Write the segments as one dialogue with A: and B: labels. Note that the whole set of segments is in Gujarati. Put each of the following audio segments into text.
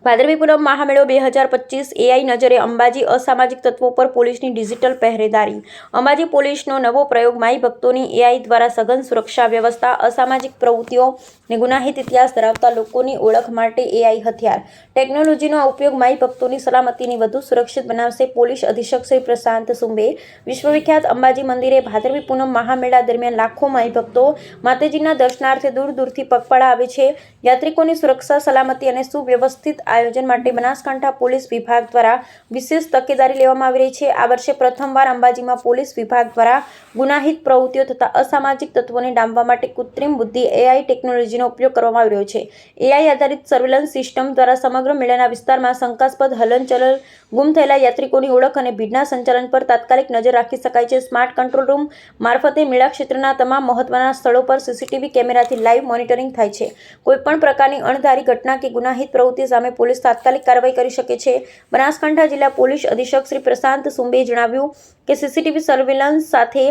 A: ભાદરવી પૂનમ મહામેળો 2025 એઆઈ નજરે અંબાજી અસામાજિક તત્વો પર પોલીસની ડિજિટલ પહેરેદારી। અંબાજી પોલીસનો નવો પ્રયોગ માઈ ભક્તોની એઆઈ દ્વારા સઘન સુરક્ષા વ્યવસ્થા। અસામાજિક પ્રવૃત્તિઓ અને ગુનાહિત ઇતિહાસ ધરાવતા લોકોની ઓળખ માટે એઆઈ હથિયાર। ટેકનોલોજીનો આ ઉપયોગ માઈ ભક્તોની સલામતીને વધુ સુરક્ષિત બનાવશે। પોલીસ અધિક્ષક શ્રી પ્રશાંત સુંબે વિશ્વવિખ્યાત અંબાજી મંદિરે ભાદરવી પૂનમ મહામેળા દરમિયાન લાખો માઈ ભક્તો માતાજીના દર્શનાર્થે દૂર દૂરથી પગપાળા આવે છે। યાત્રિકોની સુરક્ષા, સલામતી અને સુવ્યવસ્થિત આયોજન માટે બનાસકાંઠા પોલીસ વિભાગ દ્વારા વિશેષ તકેદારી લેવામાં આવી રહી છે। આ વર્ષે પ્રથમવાર અંબાજીમાં પોલીસ વિભાગ દ્વારા ગુનાહિત પ્રવૃત્તિઓ તથા અસામાજિક તત્વોને ડામવા માટે કૃત્રિમ બુદ્ધિ એઆઈ ટેકનોલોજીનો ઉપયોગ કરવામાં આવી રહ્યો છે। એઆઈ આધારિત સર્વેલન્સ સિસ્ટમ દ્વારા સમગ્ર મેળાના વિસ્તારમાં શંકાસ્પદ હલનચલન, ગુમ થયેલા યાત્રિકોની ઓળખ અને ભીડના સંચાલન પર તાત્કાલિક નજર રાખી શકાય છે। સ્માર્ટ કંટ્રોલ રૂમ મારફતે મેળા ક્ષેત્રના તમામ મહત્વના સ્થળો પર સીસીટીવી કેમેરાથી લાઈવ મોનિટરિંગ થાય છે। કોઈપણ પ્રકારની અણધારી ઘટના કે ગુનાહિત પ્રવૃત્તિ સામે પોલીસ તાત્કાલિક કાર્યવાહી કરી શકે છે। બનાસકાંઠા જિલ્લા પોલીસ અધિક્ષક શ્રી પ્રશાંત સુંબેએ જણાવ્યું કે સીસીટીવી સર્વેલન્સ સાથે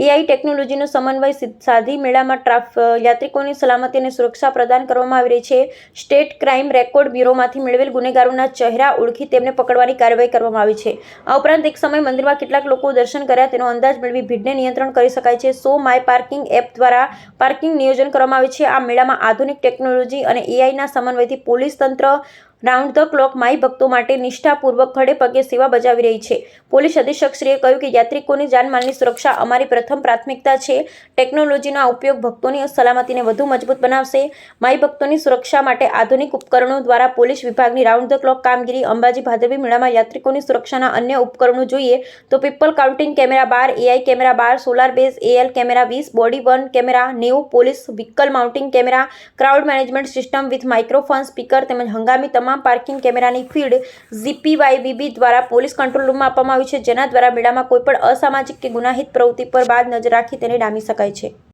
A: એઆઈ ટેકનોલોજીનો સમન્વય સાધી મેળામાં યાત્રિકોની સલામતી અને સુરક્ષા પ્રદાન કરવામાં આવી રહી છે। સ્ટેટ ક્રાઇમ રેકોર્ડ બ્યુરોમાંથી મેળવેલ ગુનેગારોના ચહેરા ઓળખી તેમને પકડવાની કાર્યવાહી કરવામાં આવી છે। આ ઉપરાંત એક સમયે મંદિરમાં કેટલાક લોકો દર્શન કર્યા તેનો અંદાજ મેળવી ભીડને નિયંત્રણ કરી શકાય છે। સો માય પાર્કિંગ એપ દ્વારા પાર્કિંગ નિયોજન કરવામાં આવે છે। આ મેળામાં આધુનિક ટેકનોલોજી અને એઆઈના સમન્વયથી પોલીસ તંત્ર રાઉન્ડ ધ ક્લોક માઈ ભક્તો માટે નિષ્ઠાપૂર્વક ખડે પગે સેવા બજાવી રહી છે। પોલીસ અધિક્ષકશ્રીએ કહ્યું કે યાત્રિકોની જાનમાલની સુરક્ષા અમારી પ્રથમ પ્રાથમિકતા છે। ટેકનોલોજીનો આ ઉપયોગ ભક્તોની સલામતીને વધુ મજબૂત બનાવશે। માઈ ભક્તોની સુરક્ષા માટે આધુનિક ઉપકરણો દ્વારા પોલીસ વિભાગની રાઉન્ડ ધ ક્લોક કામગીરી। અંબાજી ભાદરવી મેળામાં યાત્રિકોની સુરક્ષાના અન્ય ઉપકરણો જોઈએ તો people counting camera 12, AI camera 12, solar base AL camera 20, body 1 camera 90, police vehicle mounting camera, crowd management system with microphone speaker તેમજ હંગામી તમામ પાર્કિંગ કેમેરાની ફીડ જીપીવાયબીબી દ્વારા પોલીસ કંટ્રોલ રૂમમાં આપવામાં આવી છે, જેના દ્વારા મેળામાં કોઈપણ અસામાજિક કે ગુનાહિત પ્રવૃત્તિ પર બાદ નજર રાખી તેને ડામી શકાય છે।